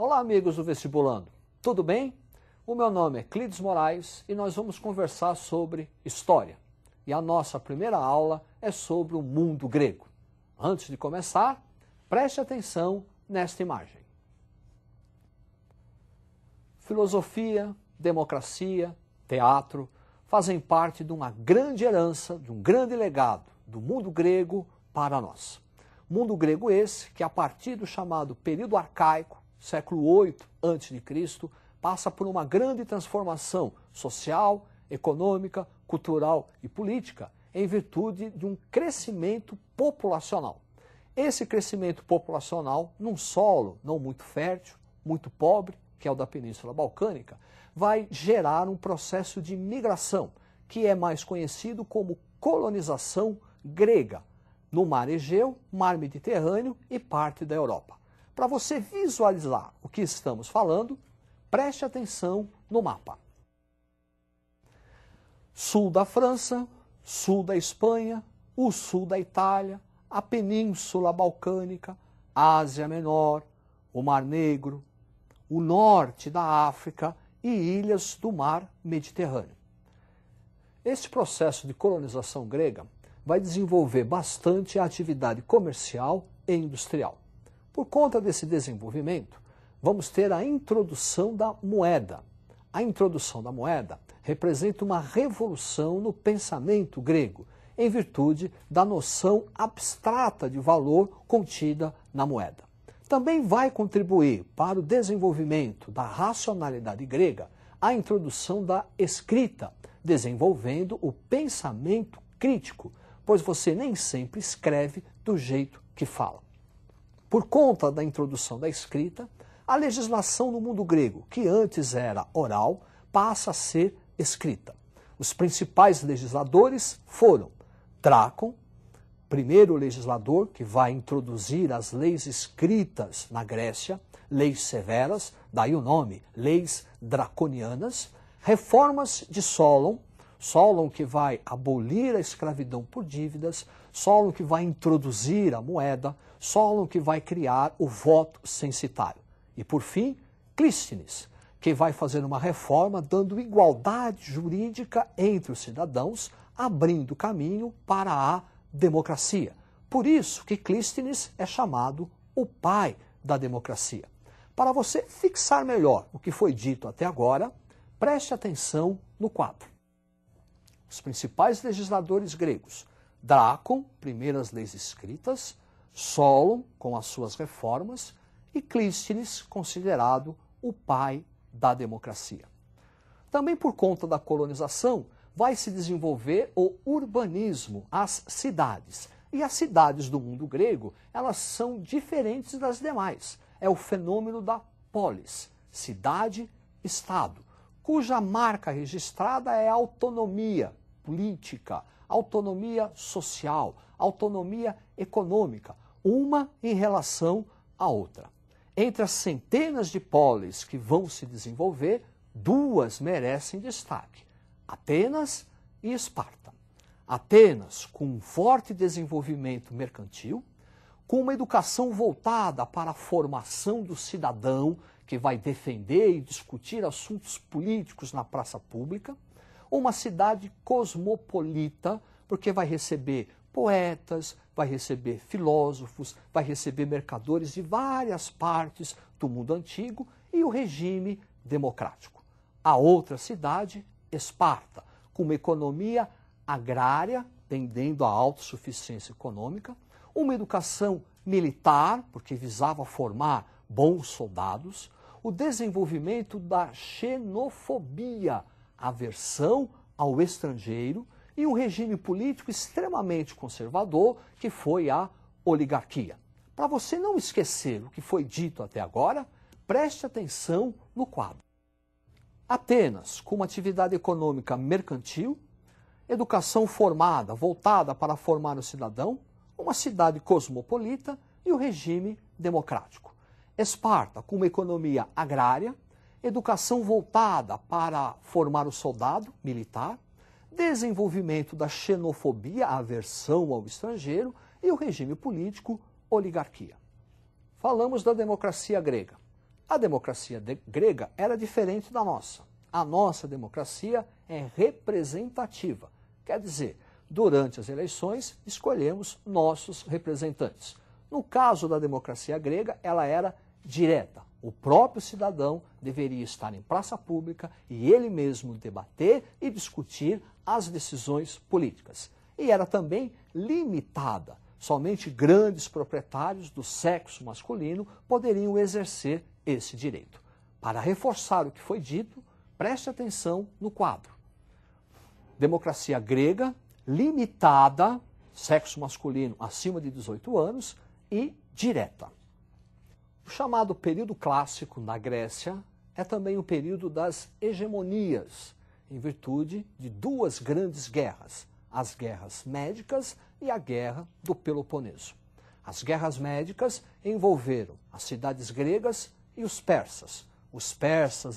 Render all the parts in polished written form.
Olá, amigos do Vestibulando. Tudo bem? O meu nome é Clides Moraes e nós vamos conversar sobre história. E a nossa primeira aula é sobre o mundo grego. Antes de começar, preste atenção nesta imagem. Filosofia, democracia, teatro fazem parte de uma grande herança, de um grande legado do mundo grego para nós. Mundo grego esse que, a partir do chamado período arcaico, século VIII a.C., passa por uma grande transformação social, econômica, cultural e política em virtude de um crescimento populacional. Esse crescimento populacional, num solo não muito fértil, muito pobre, que é o da Península Balcânica, vai gerar um processo de migração, que é mais conhecido como colonização grega, no Mar Egeu, Mar Mediterrâneo e parte da Europa. Para você visualizar o que estamos falando, preste atenção no mapa. Sul da França, sul da Espanha, o sul da Itália, a Península Balcânica, a Ásia Menor, o Mar Negro, o norte da África e ilhas do Mar Mediterrâneo. Este processo de colonização grega vai desenvolver bastante a atividade comercial e industrial. Por conta desse desenvolvimento, vamos ter a introdução da moeda. A introdução da moeda representa uma revolução no pensamento grego, em virtude da noção abstrata de valor contida na moeda. Também vai contribuir para o desenvolvimento da racionalidade grega a introdução da escrita, desenvolvendo o pensamento crítico, pois você nem sempre escreve do jeito que fala. Por conta da introdução da escrita, a legislação no mundo grego, que antes era oral, passa a ser escrita. Os principais legisladores foram Drácon, primeiro legislador que vai introduzir as leis escritas na Grécia, leis severas, daí o nome, leis draconianas, reformas de Solon, Solon que vai abolir a escravidão por dívidas, Solon que vai introduzir a moeda, Solon que vai criar o voto censitário. E por fim, Clístenes, que vai fazer uma reforma dando igualdade jurídica entre os cidadãos, abrindo caminho para a democracia. Por isso que Clístenes é chamado o pai da democracia. Para você fixar melhor o que foi dito até agora, preste atenção no quadro. Os principais legisladores gregos: Drácon, primeiras leis escritas, Solon, com as suas reformas, e Clístenes, considerado o pai da democracia. Também por conta da colonização, vai se desenvolver o urbanismo, as cidades. E as cidades do mundo grego, elas são diferentes das demais. É o fenômeno da polis, cidade-estado, cuja marca registrada é a autonomia política, autonomia social, autonomia econômica, uma em relação à outra. Entre as centenas de polis que vão se desenvolver, duas merecem destaque: Atenas e Esparta. Atenas, com um forte desenvolvimento mercantil, com uma educação voltada para a formação do cidadão, que vai defender e discutir assuntos políticos na praça pública, uma cidade cosmopolita, porque vai receber poetas, vai receber filósofos, vai receber mercadores de várias partes do mundo antigo, e o regime democrático. A outra cidade, Esparta, com uma economia agrária, tendendo à autossuficiência econômica, uma educação militar, porque visava formar bons soldados, o desenvolvimento da xenofobia, aversão ao estrangeiro, e um regime político extremamente conservador, que foi a oligarquia. Para você não esquecer o que foi dito até agora, preste atenção no quadro. Atenas, com uma atividade econômica mercantil, educação formada, voltada para formar o cidadão, uma cidade cosmopolita e o regime democrático. Esparta, com uma economia agrária, educação voltada para formar o soldado militar, desenvolvimento da xenofobia, a aversão ao estrangeiro, e o regime político, oligarquia. Falamos da democracia grega. A democracia grega era diferente da nossa. A nossa democracia é representativa. Quer dizer, durante as eleições, escolhemos nossos representantes. No caso da democracia grega, ela era direta. O próprio cidadão deveria estar em praça pública e ele mesmo debater e discutir as decisões políticas. E era também limitada. Somente grandes proprietários do sexo masculino poderiam exercer esse direito. Para reforçar o que foi dito, preste atenção no quadro. Democracia grega, limitada, sexo masculino acima de 18 anos e direta. O chamado período clássico na Grécia é também o período das hegemonias, em virtude de duas grandes guerras, as guerras médicas e a guerra do Peloponeso. As guerras médicas envolveram as cidades gregas e os persas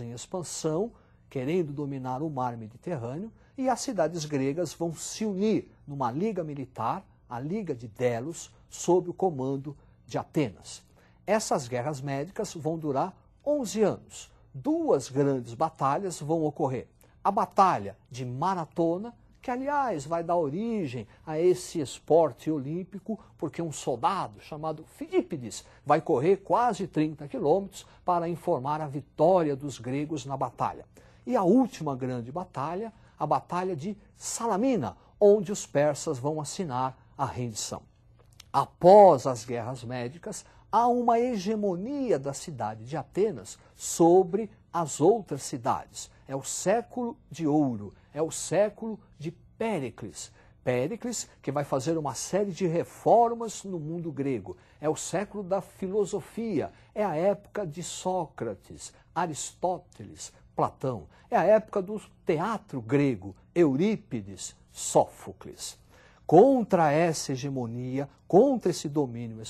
em expansão, querendo dominar o mar Mediterrâneo, e as cidades gregas vão se unir numa liga militar, a Liga de Delos, sob o comando de Atenas. Essas guerras médicas vão durar 11 anos. Duas grandes batalhas vão ocorrer. A Batalha de Maratona, que aliás vai dar origem a esse esporte olímpico, porque um soldado chamado Fidípides vai correr quase 30 quilômetros para informar a vitória dos gregos na batalha. E a última grande batalha, a Batalha de Salamina, onde os persas vão assinar a rendição. Após as guerras médicas, há uma hegemonia da cidade de Atenas sobre as outras cidades. É o século de ouro, é o século de Péricles. Péricles, que vai fazer uma série de reformas no mundo grego. É o século da filosofia, é a época de Sócrates, Aristóteles, Platão. É a época do teatro grego, Eurípides, Sófocles. Contra essa hegemonia, contra esse domínio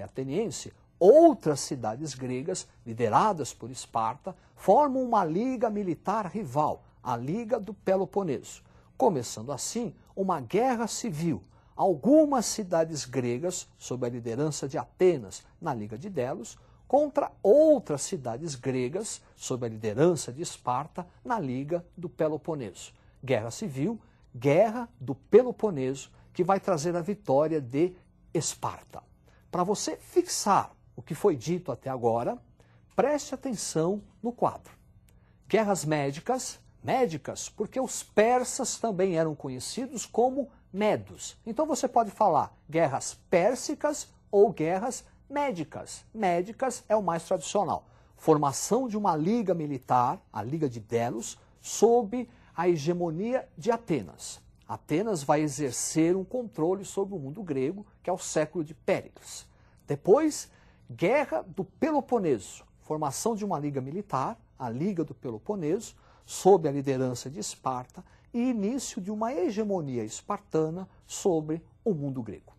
ateniense, outras cidades gregas, lideradas por Esparta, formam uma liga militar rival, a Liga do Peloponeso. Começando assim uma guerra civil. Algumas cidades gregas, sob a liderança de Atenas, na Liga de Delos, contra outras cidades gregas, sob a liderança de Esparta, na Liga do Peloponeso. Guerra civil, Guerra do Peloponeso, que vai trazer a vitória de Esparta. Para você fixar o que foi dito até agora, preste atenção no quadro. Guerras médicas, porque os persas também eram conhecidos como medos. Então você pode falar guerras pérsicas ou guerras médicas. Médicas é o mais tradicional. Formação de uma liga militar, a Liga de Delos, sob a hegemonia de Atenas. Atenas vai exercer um controle sobre o mundo grego, que é o século de Péricles. Depois, Guerra do Peloponeso, formação de uma liga militar, a Liga do Peloponeso, sob a liderança de Esparta, e início de uma hegemonia espartana sobre o mundo grego.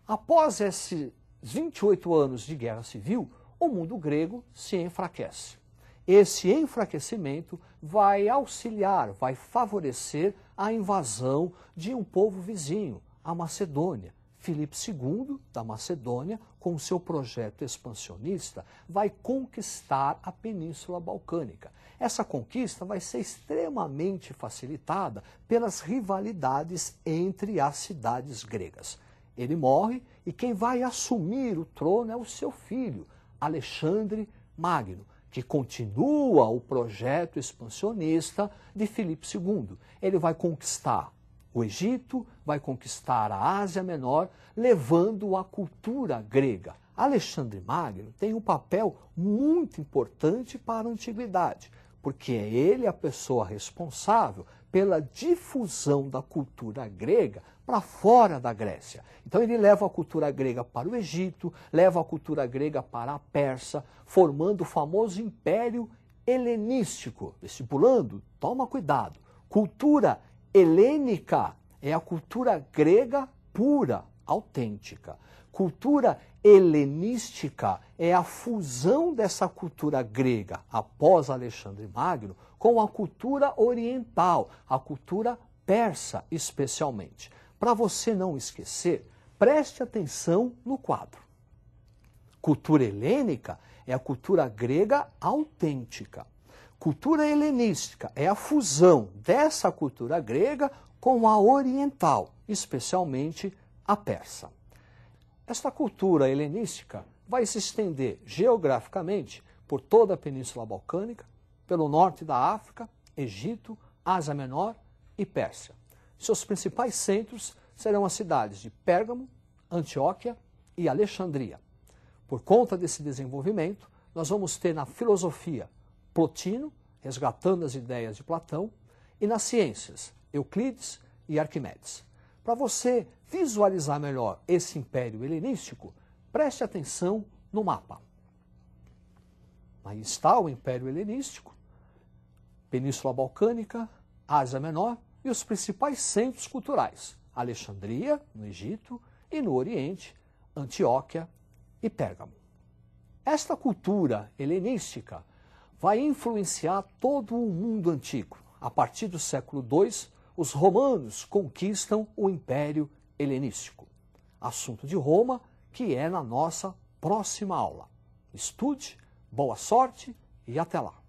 Após esses 28 anos de guerra civil, o mundo grego se enfraquece. Esse enfraquecimento vai auxiliar, vai favorecer a invasão de um povo vizinho, a Macedônia. Filipe II, da Macedônia, com seu projeto expansionista, vai conquistar a Península Balcânica. Essa conquista vai ser extremamente facilitada pelas rivalidades entre as cidades gregas. Ele morre e quem vai assumir o trono é o seu filho, Alexandre Magno, que continua o projeto expansionista de Filipe II. Ele vai conquistar o Egito, vai conquistar a Ásia Menor, levando a cultura grega. Alexandre Magno tem um papel muito importante para a antiguidade, porque é ele a pessoa responsável pela difusão da cultura grega para fora da Grécia. Então ele leva a cultura grega para o Egito, leva a cultura grega para a Pérsia, formando o famoso Império Helenístico. Vestibulando, toma cuidado. Cultura helênica é a cultura grega pura, autêntica. Cultura helenística é a fusão dessa cultura grega, após Alexandre Magno, com a cultura oriental, a cultura persa especialmente. Para você não esquecer, preste atenção no quadro. Cultura helênica é a cultura grega autêntica. Cultura helenística é a fusão dessa cultura grega com a oriental, especialmente a persa. Esta cultura helenística vai se estender geograficamente por toda a Península Balcânica, pelo norte da África, Egito, Ásia Menor e Pérsia. Seus principais centros serão as cidades de Pérgamo, Antioquia e Alexandria. Por conta desse desenvolvimento, nós vamos ter na filosofia Plotino, resgatando as ideias de Platão, e nas ciências Euclides e Arquimedes. Para você visualizar melhor esse império helenístico, preste atenção no mapa. Aí está o Império Helenístico, Península Balcânica, Ásia Menor e os principais centros culturais, Alexandria, no Egito, e no Oriente, Antioquia e Pérgamo. Esta cultura helenística vai influenciar todo o mundo antigo. A partir do século II, os romanos conquistam o Império Helenístico. Assunto de Roma, que é na nossa próxima aula. Estude, boa sorte e até lá!